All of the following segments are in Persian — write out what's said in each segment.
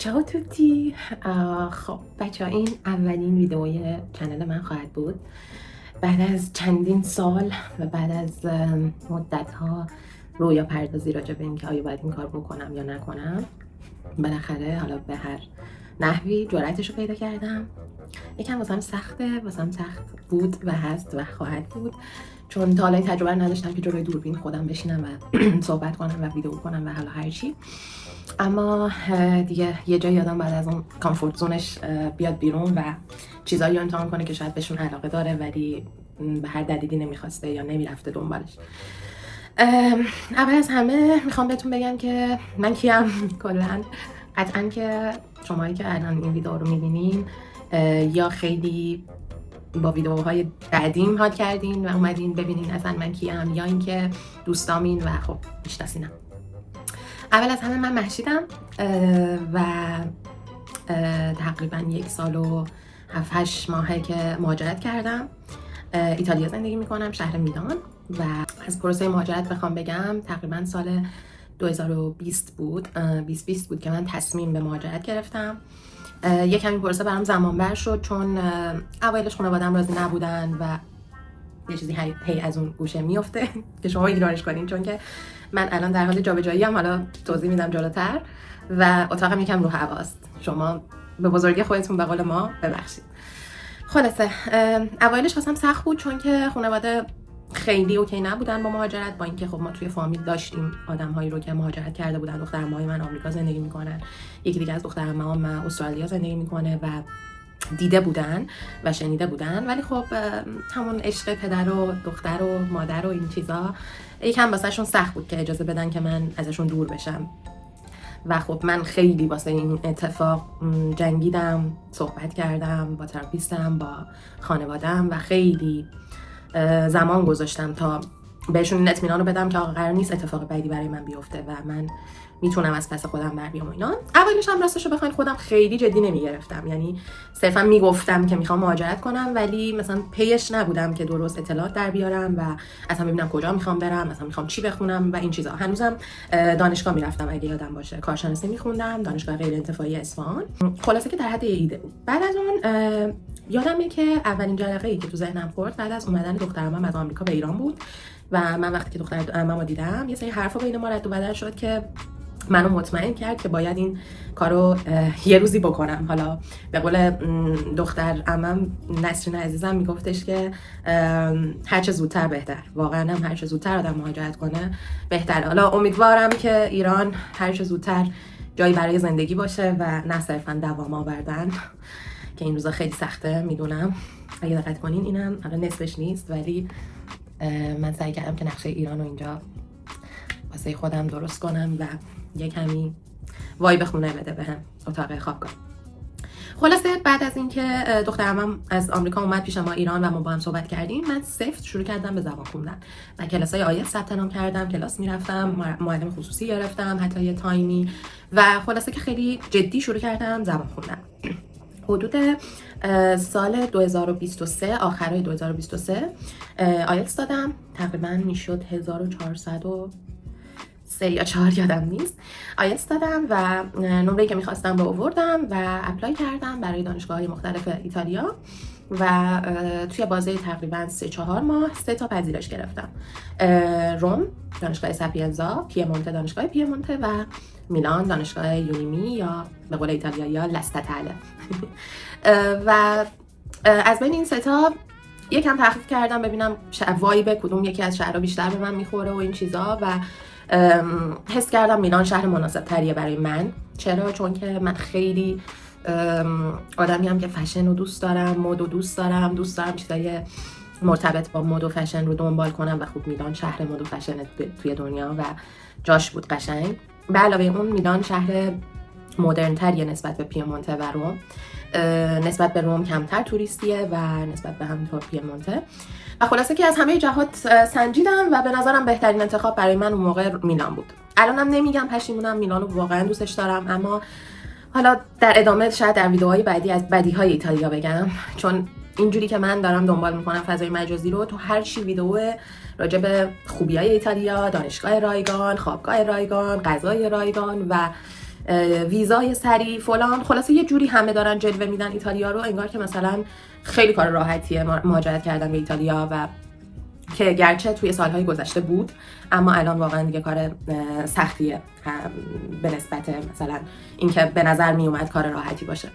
چاو توتی. خب بچه ها، این اولین ویدئوی کانال من خواهد بود بعد از چندین سال و بعد از مدت ها رویا پردازی راجع به اینکه آیا باید این کار بکنم یا نکنم. بالاخره حالا به هر نحوی جرأتش رو پیدا کردم. یکم واسم سخته، سخت بود و هست و خواهد بود، چون تا حالا تجربه نداشتم که جلوی دوربین خودم بشینم و صحبت کنم و ویدیو کنم و حالا هر چی. اما دیگه یه جایی آدم بعد از اون کامفورت زونش بیاد بیرون و چیزایی رو امتحان کنه که شاید بهشون علاقه داره ولی به هر دلیلی نمیخواسته یا نمیرفته دنبالش. اول از همه میخوام بهتون بگم که من کیم. کلا قطعا که شمایی که الان این ویدیو رو میبینین یا خیلی با ویدیوهای قدیم حال کردین و اومدین ببینین اصلا من کیم، یا اینکه دوستامین و خب میشناسینم. اول از همه من مهشیدم و تقریبا 1 سال و 7-8 ماهه که مهاجرت کردم. ایتالیا زندگی میکنم، شهر میلان. و از پروسه مهاجرت بخوام بگم تقریبا سال 2020 بود، 2020 بود که من تصمیم به مهاجرت گرفتم. یه کمی پروسه برام زمان بر شد، چون اوایلش خانواده‌ام راضی نبودن و یه چیزی هی از اون گوشه میفته که شما ایگنورش کنین، چون که من الان در حال جابجایی ام، حالا توضیح میدم جلوتر، و اتاقم یکم رو هواست. شما به بزرگی خودتون به قول ما ببخشید. خلاصه اوایلش واسم سخت بود، چون که خانواده خیلی اوکی نبودن با مهاجرت، با اینکه خب ما توی فامیل داشتیم آدم‌هایی رو که مهاجرت کرده بودن. دختر عموهای من آمریکا زندگی میکنن، یکی دیگه از دختر عموام استرالیا زندگی میکنه و دیده بودن و شنیده بودن، ولی خب همون عشق پدر و دختر و مادر و این چیزا یکم واسهشون سخت بود که اجازه بدن که من ازشون دور بشم. و خب من خیلی واسه این اتفاق جنگیدم، صحبت کردم با تراپیستم، با خانواده‌ام و خیلی زمان گذاشتم تا بهشون این اطمینان رو بدم که آقا قرار نیست اتفاق بدی برای من بیفته و من میتونم از پس خودم بر بیام و اینا. اولش هم راستش رو بخواید خودم خیلی جدی نمیگرفتم، یعنی صرفا میگفتم که میخوام مهاجرت کنم ولی مثلا پیش نبودم که درست اطلاعات در بیارم و اصلا ببینم کجا میخوام برم، مثلا میخوام چی بخونم و این چیزا. هنوزم دانشگاه میرفتم، اگه یادم باشه کارشناسی میخوندم، دانشگاه غیر انتفاعی اصفهان. خلاصه که در حد ایده بود. بعد از اون یادمه که اولین جرقه‌ای که تو ذهنم خورد بعد از اومدن دخترم از آمریکا به ایران بود و من وقتی که دختر عممو دیدم یه سری حرفا بین ما رد و بدل شد که منو مطمئن کرد که باید این کارو یه روزی بکنم. حالا به قول دختر عمم نسرین عزیزم میگفتش که هر چه زودتر بهتر. واقعا هم هر چه زودتر آدم مهاجرت کنه بهتره. حالا امیدوارم که ایران هر چه زودتر جایی برای زندگی باشه و نه صرفا دوام آوردن که این روزا خیلی سخته، میدونم. اگه دقت کنین اینم حالا نصفش نیست، ولی من سعی کردم که نقشه ایران رو اینجا واسه خودم درست کنم و یه کمی وایب خونه بده بهم، اتاق خوابگاه. خلاصه بعد از اینکه دخترم از آمریکا اومد پیش ما ایران و ما با هم صحبت کردیم، من سفت شروع کردم به زبان خوندن و کلاسای آیلتس ثبت نام کردم، کلاس میرفتم، معلم خصوصی گرفتم حتی یه تایمی، و خلاصه که خیلی جدی شروع کردم زبان خوندن. حدود سال 2023 آخرای 2023 آیلتس دادم، تقریبا میشد 1403 یا 4 یادم نیست. آیلتس دادم و نمره‌ای که میخواستم رو آوردم و اپلای کردم برای دانشگاه‌های مختلف ایتالیا و توی بازه تقریبا 3-4 ماه 3 تا پذیرش گرفتم. روم دانشگاه ساپینزا، پیمونته دانشگاه پیمونته و میلان دانشگاه یونیمی یا به قول ایتالیایی‌ها لاستاتاله. و از بین این 3 تا یکم تحقیق کردم ببینم وایب کدوم یکی از شهرها بیشتر به من میخوره و این چیزا، و حس کردم میلان شهر مناسب تریه برای من. چرا؟ چون که من خیلی آدمی هم که فشن رو دوست دارم، مد رو دوست دارم چیزای مرتبط با مد و فشن رو دنبال کنم و خوب میلان شهر مد و فشن توی دنیا و جاش بود قشنگ. به علاوه اون میلان شهر مدرن تریه نسبت به پیمونته و روم. نسبت به روم کمتر توریستیه و نسبت به همینطور پیمونته. و خلاصه که از همه جهات سنجیدم و به نظرم بهترین انتخاب برای من اون موقع میلان بود. الانم نمیگم پشیمونم، میلانو واقعا دوستش دارم، اما حالا در ادامه شاید در ویدیوهای بعدی از بدیهای ایتالیا بگم، چون اینجوری که من دارم دنبال میکنم فضای مجازی رو، تو هر چی ویدیو راجع به خوبیای ایتالیا، دانشگاه رایگان، خوابگاه رایگان، غذای رایگان و ویزای سری فلان. خلاصه یه جوری همه دارن جلوه میدن ایتالیا رو، انگار که مثلا خیلی کار راحتیه مهاجرت کردن به ایتالیا، و که گرچه توی سالهای گذشته بود اما الان واقعا دیگه کار سختیه به نسبت مثلا اینکه به نظر می اومد کار راحتی باشه.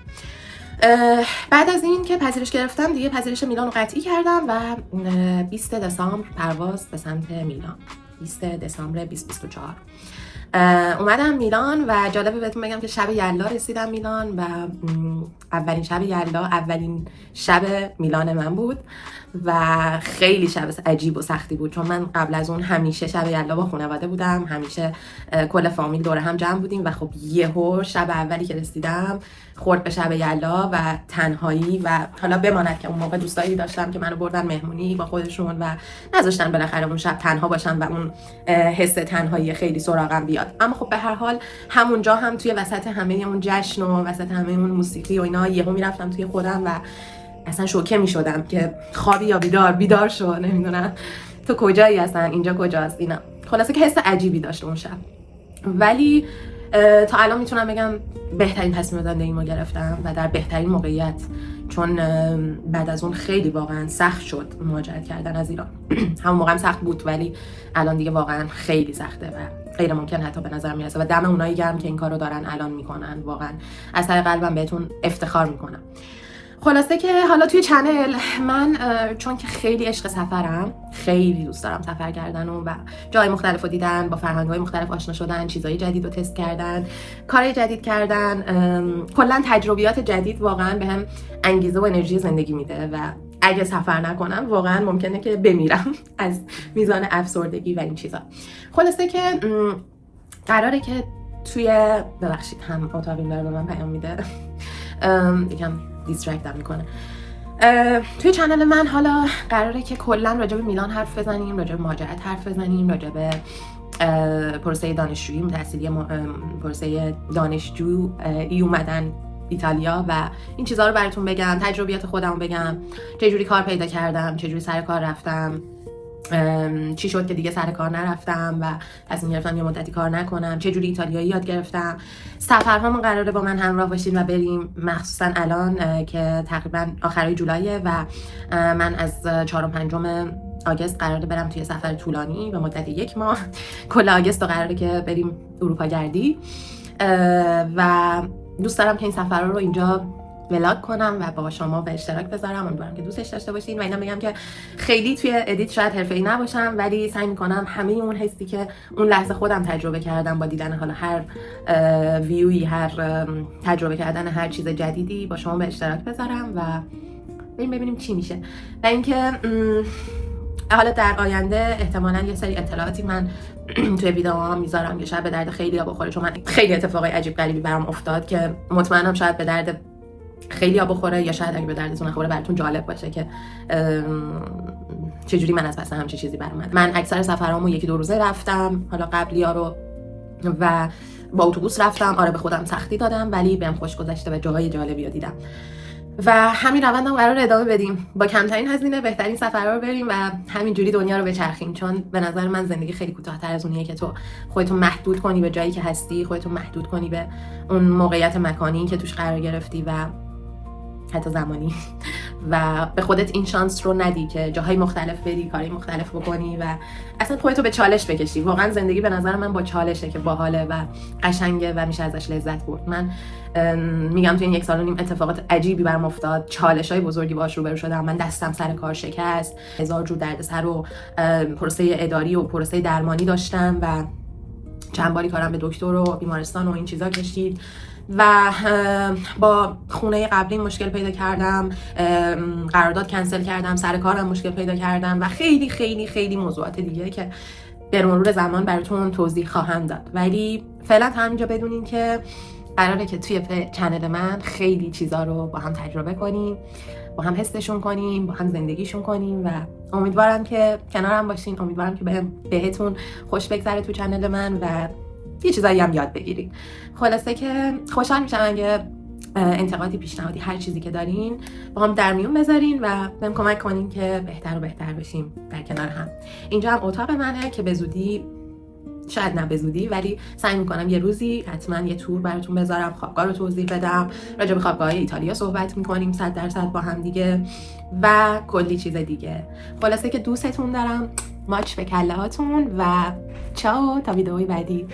بعد از این که پذیرش گرفتم دیگه پذیرش میلان رو قطعی کردم و 20 دسامبر پرواز به سمت میلان، 20 دسامبر 2024 اومدم میلان. و جالبه بهتون بگم که شب یلدا رسیدم میلان و اولین شب یلدا اولین شب میلان من بود و خیلی شب عجیب و سختی بود، چون من قبل از اون همیشه شب یلدا با خانواده بودم، همیشه کل فامیل دور هم جمع بودیم و خب یهو شب اولی که رسیدم خورد به شب یلدا و تنهایی. و حالا بماند که اون موقع دوستایی داشتم که منو بردن مهمونی با خودشون و نذاشتن بالاخره اون شب تنها باشم و اون حس تنهایی خیلی سراغم بیاد. اما خب به هر حال همونجا هم توی وسط همه اون جشن و وسط همه اون موسیقی و اینا یهو میرفتم توی خودم و اصلا شوکه میشدم که خوابی یا بیدار شو، نمیدونم تو کجایی، اصلا اینجا کجاست اینا. خلاصه که حس عجیبی داشت اون شب. ولی تا الان میتونم بگم بهترین تصمیم زندگیمو گرفتم و در بهترین موقعیت، چون بعد از اون خیلی واقعا سخت شد مهاجرت کردن از ایران. همون موقع هم سخت بود ولی الان دیگه واقعا خیلی سخته و غیر ممکن حتی به نظر میرسه و دم اونایی گرم که این کارو دارن الان میکنن. واقعا از ته قلبم بهتون افتخار میکنم. خلاصه که حالا توی چنل من چون که خیلی عشق سفرم، خیلی دوست دارم سفر کردن و جای مختلف رو دیدن، با فرهنگ‌های مختلف آشنا شدن، چیزای جدید رو تست کردن، کارهای جدید کردن، کلا تجربیات جدید واقعا بهم انگیزه و انرژی زندگی میده و اگه سفر نکنم واقعا ممکنه که بمیرم از میزان افسردگی و این چیزا. خلاصه که قراره که توی ببخشید هم اتاقیم داره به من پیام میده یکم دیسترکتم میکنه. توی چنل من حالا قراره که کلا راجع به میلان حرف بزنیم، راجع به مهاجرت حرف بزنیم، راجع به پروسه دانشجویی تحصیلی، پروسه دانشجویی اومدن ایتالیا و این چیزها رو براتون بگم، تجربیات خودم رو بگم، چه جوری کار پیدا کردم، چه جوری سر کار رفتم، چی شد که دیگه سر کار نرفتم و تصمیم گرفتم یه مدتی کار نکنم، چه جوری ایتالیایی یاد گرفتم. سفرهامون قراره با من همراه باشین و بریم، مخصوصا الان که تقریبا آخرای جولایه و من از 4 و 5 آگوست قراره برم توی سفر طولانی به مدت 1 ماه. کل آگوست قراره که بریم اروپا گردی و دوست دارم که این سفرها رو اینجا ولاگ کنم و با شما به اشتراک بذارم. امیدوارم که دوستش داشته باشین و اینا بگم که خیلی توی ادیت شاید حرفه‌ای نباشم ولی سعی می‌کنم همه اون حسی که اون لحظه خودم تجربه کردم با دیدن حالا هر ویوی، هر تجربه کردن هر چیز جدیدی با شما به اشتراک بذارم و بریم ببینیم چی میشه. و اینکه حالا در آینده احتمالاً یه سری اطلاعاتی من توی ویدیوها میذارم که شاید به درد خیلی‌ها بخوره، چون من خیلی اتفاقای عجیب غریبی برام افتاد که مطمئنم شاید به درد خیلی بخوره یا شاید اگه به دردتون نخوره براتون جالب باشه که چجوری من از پس همچین چیزی برام. من اکثر سفرامو 1-2 روزه رفتم، حالا قبلی‌ها رو و با اتوبوس رفتم. آره به خودم سختی دادم ولی بهم خوش گذشته و جاهای جالبی رو دیدم و همین روندم قرار ادامه بدیم، با کمترین هزینه بهترین سفرها رو بریم و همینجوری دنیا رو بچرخیم. چون به نظر من زندگی خیلی کوتاه‌تر از اونیه که تو خودتو محدود کنی به جایی که هستی، خودتو محدود کنی به اون موقعیت مکانی که توش قرار گرفتی و حتی زمانی و به خودت این شانس رو ندی که جاهای مختلف بری، کاری مختلف بکنی و اصلا خودتو به چالش بکشی. واقعا زندگی به نظر من با چالشه که باحاله و قشنگه و میشه ازش لذت برد. من میگم تو این 1 سال و نیم اتفاقات عجیبی برام افتاد، چالش‌های بزرگی باهاش روبرو شدم. من دستم سر کار شکست، هزار جور دردسر و پروسه اداری و پروسه درمانی داشتم و چند باری کارم به دکتر و بیمارستان و این چیزا کشید و با خونه قبلی مشکل پیدا کردم، قرارداد کنسل کردم، سر کارم مشکل پیدا کردم و خیلی خیلی خیلی موضوعات دیگه که به مرور زمان براتون توضیح خواهم داد. ولی فعلا تا همینجا بدونین که قراره که توی چنل من خیلی چیزا رو با هم تجربه کنیم، با هم حسشون کنیم، با هم زندگیشون کنیم و امیدوارم که کنارم باشین. امیدوارم که بهتون خوش بگذره تو چنل من و یه چیزایی هم یاد بگیرین. خلاصه که خوشحال میشم اگه انتقادی، پیشنهادی، هر چیزی که دارین با هم در میون بذارین و بهم کمک کنین که بهتر و بهتر بشیم در کنار هم. اینجا هم اتاق منه که به زودی شاید نه به زودی، ولی سعی میکنم یه روزی حتما یه تور براتون بذارم، خوابگاه رو توضیح بدم، راجع به خوابگاه ایتالیا صحبت میکنیم 100% با هم دیگه و کلی چیز دیگه. خلاصه که دوستتون دارم، ماچ به کله هاتون و چاو تا ویدئوی بعدی.